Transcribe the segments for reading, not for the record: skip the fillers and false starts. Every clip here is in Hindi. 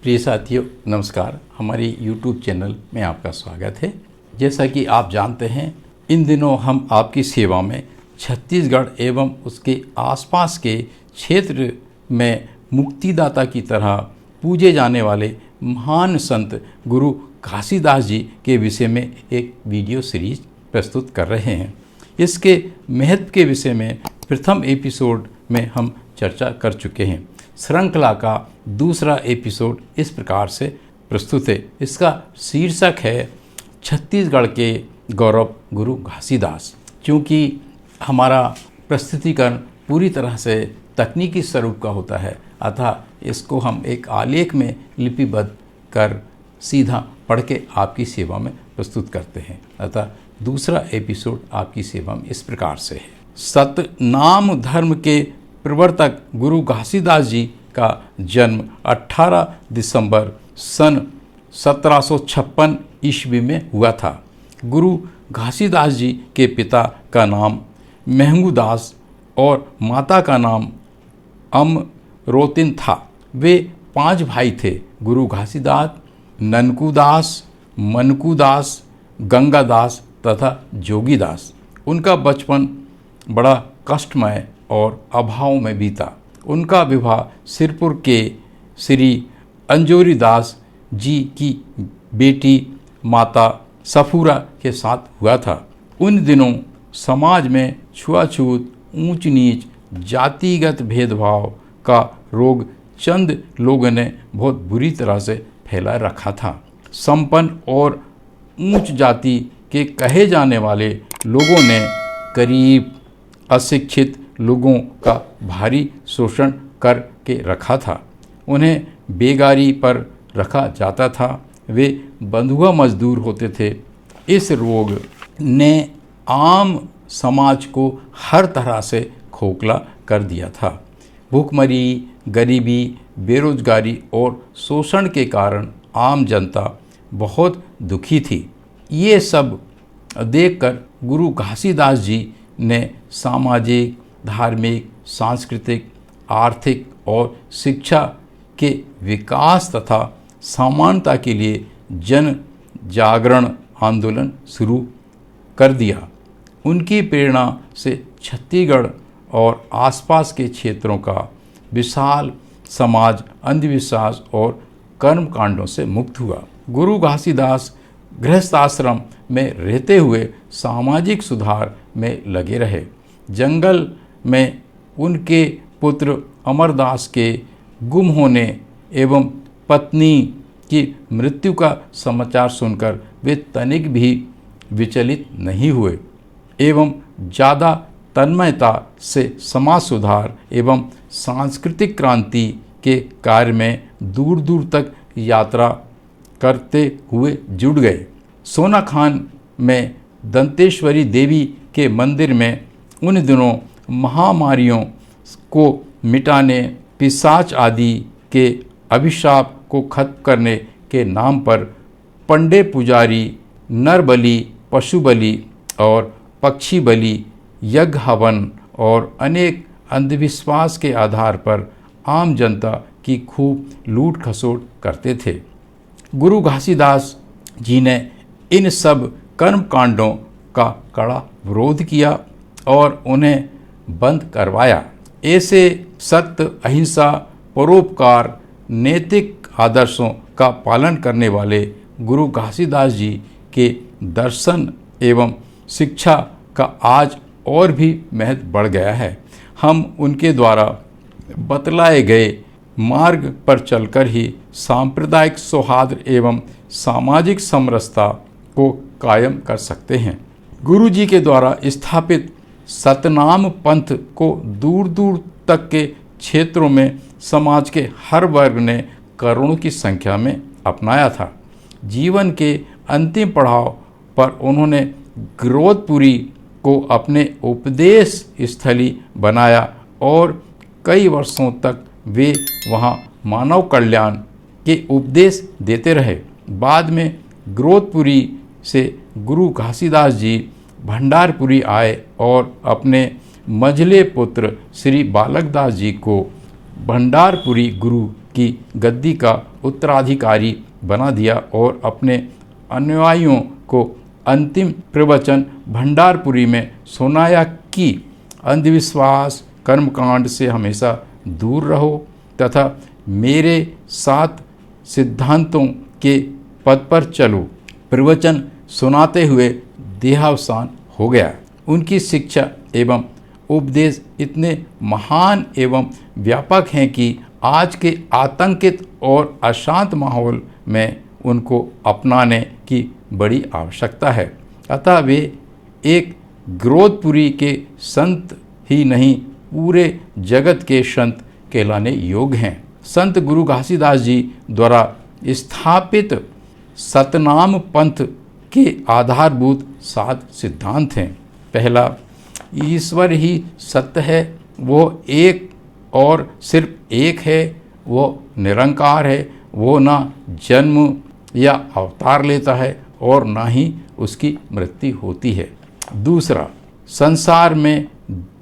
प्रिय साथियों नमस्कार। हमारी YouTube चैनल में आपका स्वागत है। जैसा कि आप जानते हैं, इन दिनों हम आपकी सेवा में छत्तीसगढ़ एवं उसके आसपास के क्षेत्र में मुक्तिदाता की तरह पूजे जाने वाले महान संत गुरु घासीदास जी के विषय में एक वीडियो सीरीज प्रस्तुत कर रहे हैं। इसके महत्व के विषय में प्रथम एपिसोड में हम चर्चा कर चुके हैं। श्रृंखला का दूसरा एपिसोड इस प्रकार से प्रस्तुत है। इसका शीर्षक है छत्तीसगढ़ के गौरव गुरु घासीदास। क्योंकि हमारा प्रस्तुतिकरण पूरी तरह से तकनीकी स्वरूप का होता है, अतः इसको हम एक आलेख में लिपिबद्ध कर सीधा पढ़ के आपकी सेवा में प्रस्तुत करते हैं। अतः दूसरा एपिसोड आपकी सेवा में इस प्रकार से है। सतनाम धर्म के प्रवर्तक गुरु घासीदास जी का जन्म 18 दिसंबर सन 1756 ईस्वी में हुआ था। गुरु घासीदास जी के पिता का नाम महंगूदास और माता का नाम अमरोतिन था। वे 5 भाई थे: गुरु घासीदास, ननकूदास, मनकूदास, गंगादास तथा जोगीदास। उनका बचपन बड़ा कष्टमय और अभाव में बीता। उनका विवाह सिरपुर के श्री अंजोरीदास जी की बेटी माता सफूरा के साथ हुआ था। उन दिनों समाज में छुआछूत, ऊंच नीच, जातिगत भेदभाव का रोग चंद लोगों ने बहुत बुरी तरह से फैला रखा था। संपन्न और ऊंच जाति के कहे जाने वाले लोगों ने गरीब अशिक्षित लोगों का भारी शोषण करके रखा था। उन्हें बेगारी पर रखा जाता था। वे बंधुआ मजदूर होते थे। इस रोग ने आम समाज को हर तरह से खोखला कर दिया था। भूखमरी, गरीबी, बेरोजगारी और शोषण के कारण आम जनता बहुत दुखी थी। ये सब देखकर गुरु घासीदास जी ने सामाजिक, धार्मिक, सांस्कृतिक, आर्थिक और शिक्षा के विकास तथा समानता के लिए जन जागरण आंदोलन शुरू कर दिया। उनकी प्रेरणा से छत्तीसगढ़ और आसपास के क्षेत्रों का विशाल समाज अंधविश्वास और कर्मकांडों से मुक्त हुआ। गुरु घासीदास गृहस्थाश्रम में रहते हुए सामाजिक सुधार में लगे रहे। जंगल में उनके पुत्र अमरदास के गुम होने एवं पत्नी की मृत्यु का समाचार सुनकर वे तनिक भी विचलित नहीं हुए एवं ज़्यादा तन्मयता से समाज सुधार एवं सांस्कृतिक क्रांति के कार्य में दूर दूर तक यात्रा करते हुए जुड़ गए। सोनाखान में दंतेश्वरी देवी के मंदिर में उन दिनों महामारियों को मिटाने, पिशाच आदि के अभिशाप को खत्म करने के नाम पर पंडे पुजारी नर बलि, पशु बलि और पक्षी बलि, यज्ञ हवन और अनेक अंधविश्वास के आधार पर आम जनता की खूब लूट खसोट करते थे। गुरु घासीदास जी ने इन सब कर्मकांडों का कड़ा विरोध किया और उन्हें बंद करवाया। ऐसे सत्य, अहिंसा, परोपकार, नैतिक आदर्शों का पालन करने वाले गुरु घासीदास जी के दर्शन एवं शिक्षा का आज और भी महत्व बढ़ गया है। हम उनके द्वारा बतलाए गए मार्ग पर चलकर ही सांप्रदायिक सौहार्द एवं सामाजिक समरसता को कायम कर सकते हैं। गुरु जी के द्वारा स्थापित सतनाम पंथ को दूर दूर तक के क्षेत्रों में समाज के हर वर्ग ने करोड़ों की संख्या में अपनाया था। जीवन के अंतिम पड़ाव पर उन्होंने गिरौदपुरी को अपने उपदेश स्थली बनाया और कई वर्षों तक वे वहां मानव कल्याण के उपदेश देते रहे। बाद में गिरौदपुरी से गुरु घासीदास जी भंडारपुरी आए और अपने मझले पुत्र श्री बालकदास जी को भंडारपुरी गुरु की गद्दी का उत्तराधिकारी बना दिया और अपने अनुयायियों को अंतिम प्रवचन भंडारपुरी में सुनाया कि अंधविश्वास कर्मकांड से हमेशा दूर रहो तथा मेरे 7 सिद्धांतों के पद पर चलो। प्रवचन सुनाते हुए देहावसान हो गया। उनकी शिक्षा एवं उपदेश इतने महान एवं व्यापक हैं कि आज के आतंकित और अशांत माहौल में उनको अपनाने की बड़ी आवश्यकता है। अतः वे एक ग्रोथपुरी के संत ही नहीं, पूरे जगत के संत कहलाने योग्य हैं। संत गुरु घासीदास जी द्वारा स्थापित सतनाम पंथ के आधारभूत 7 सिद्धांत हैं। पहला, ईश्वर ही सत्य है, वो एक और सिर्फ एक है, वो निरंकार है, वो ना जन्म या अवतार लेता है और ना ही उसकी मृत्यु होती है। दूसरा, संसार में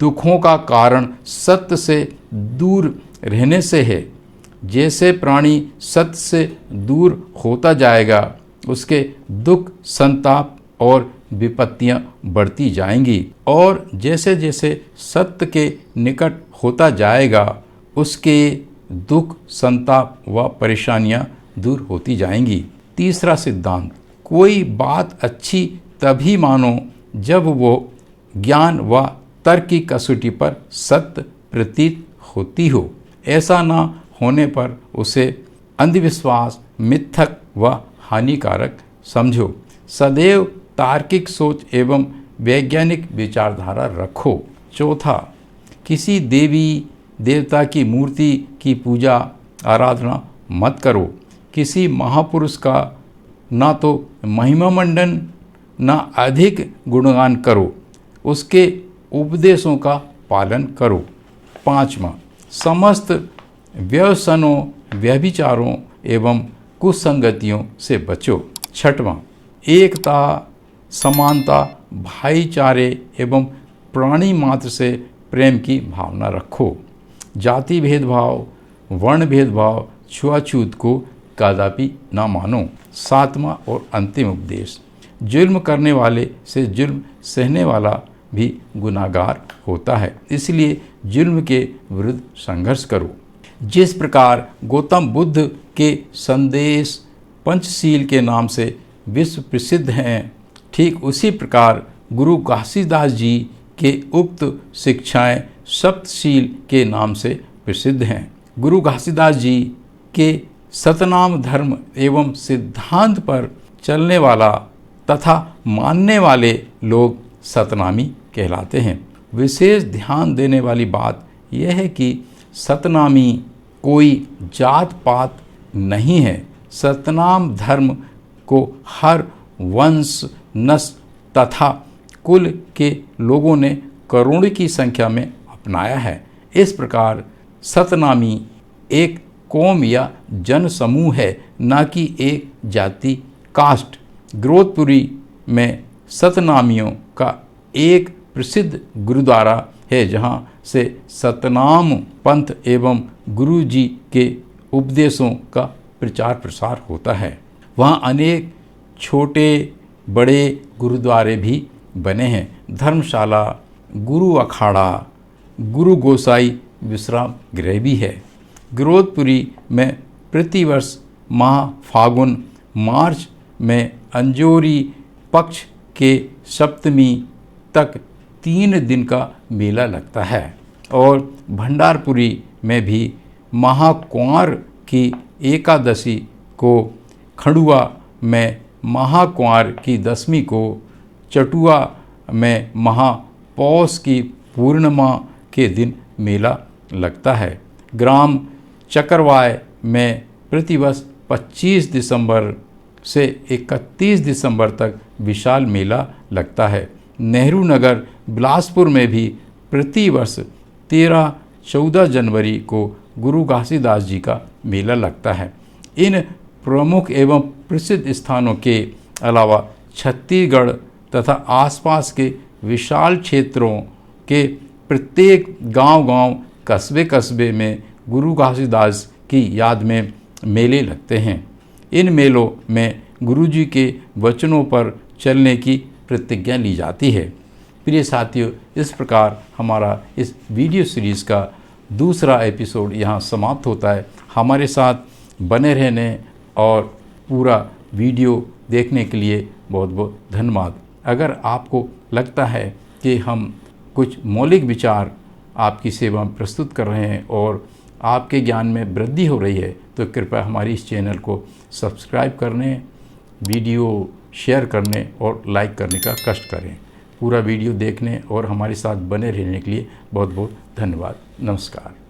दुखों का कारण सत्य से दूर रहने से है। जैसे प्राणी सत्य से दूर होता जाएगा, उसके दुख, संताप और विपत्तियां बढ़ती जाएंगी और जैसे जैसे सत्य के निकट होता जाएगा, उसके दुख, संताप व परेशानियां दूर होती जाएंगी। तीसरा सिद्धांत, कोई बात अच्छी तभी मानो जब वो ज्ञान व तर्क की कसौटी पर सत्य प्रतीत होती हो। ऐसा न होने पर उसे अंधविश्वास, मिथक व हानिकारक समझो। सदैव तार्किक सोच एवं वैज्ञानिक विचारधारा रखो। चौथा, किसी देवी देवता की मूर्ति की पूजा आराधना मत करो। किसी महापुरुष का ना तो महिमा मंडन ना अधिक गुणगान करो, उसके उपदेशों का पालन करो। पांचवा, समस्त व्यसनों, व्यभिचारों एवं कुसंगतियों से बचो। छठवां, एकता, समानता, भाईचारे एवं प्राणी मात्र से प्रेम की भावना रखो। जाति भेदभाव, वर्ण भेदभाव, छुआछूत को कदापि न मानो। सातवां और अंतिम उपदेश, जुल्म करने वाले से जुल्म सहने वाला भी गुनाहगार होता है, इसलिए जुल्म के विरुद्ध संघर्ष करो। जिस प्रकार गौतम बुद्ध के संदेश पंचशील के नाम से विश्व प्रसिद्ध हैं, ठीक उसी प्रकार गुरु घासीदास जी के उक्त शिक्षाएं सप्तशील के नाम से प्रसिद्ध हैं। गुरु घासीदास जी के सतनाम धर्म एवं सिद्धांत पर चलने वाला तथा मानने वाले लोग सतनामी कहलाते हैं। विशेष ध्यान देने वाली बात यह है कि सतनामी कोई जात पात नहीं है। सतनाम धर्म को हर वंश, नस्ल तथा कुल के लोगों ने करोड़ों की संख्या में अपनाया है। इस प्रकार सतनामी एक कौम या जन समूह है, न कि एक जाति, कास्ट। ग्रोथपुरी में सतनामियों का एक प्रसिद्ध गुरुद्वारा है, जहाँ से सतनाम पंथ एवं गुरु जी के उपदेशों का प्रचार प्रसार होता है। वहाँ अनेक छोटे बड़े गुरुद्वारे भी बने हैं। धर्मशाला, गुरु अखाड़ा, गुरु गोसाई विश्राम गृह भी है। ग्रोथपुरी में प्रतिवर्ष माह फागुन मार्च में अंजोरी पक्ष के सप्तमी तक 3 दिन का मेला लगता है और भंडारपुरी में भी महाकुंवर की एकादशी को, खंडुआ में महाकुंवर की 10वीं को, चटुआ में महापौष की पूर्णिमा के दिन मेला लगता है। ग्राम चकरवाय में प्रतिवर्ष 25 दिसंबर से 31 दिसंबर तक विशाल मेला लगता है। नेहरू नगर बिलासपुर में भी प्रतिवर्ष 13-14 जनवरी को गुरु घासीदास जी का मेला लगता है। इन प्रमुख एवं प्रसिद्ध स्थानों के अलावा छत्तीसगढ़ तथा आसपास के विशाल क्षेत्रों के प्रत्येक गांव-गांव, कस्बे-कस्बे में गुरु घासीदास की याद में मेले लगते हैं। इन मेलों में गुरुजी के वचनों पर चलने की प्रतिज्ञा ली जाती है। प्रिय साथियों, इस प्रकार हमारा इस वीडियो सीरीज़ का दूसरा एपिसोड यहाँ समाप्त होता है। हमारे साथ बने रहने और पूरा वीडियो देखने के लिए बहुत बहुत धन्यवाद। अगर आपको लगता है कि हम कुछ मौलिक विचार आपकी सेवा में प्रस्तुत कर रहे हैं और आपके ज्ञान में वृद्धि हो रही है, तो कृपया हमारी इस चैनल को सब्सक्राइब करने, वीडियो शेयर करने और लाइक करने का कष्ट करें। पूरा वीडियो देखने और हमारे साथ बने रहने के लिए बहुत बहुत धन्यवाद। नमस्कार।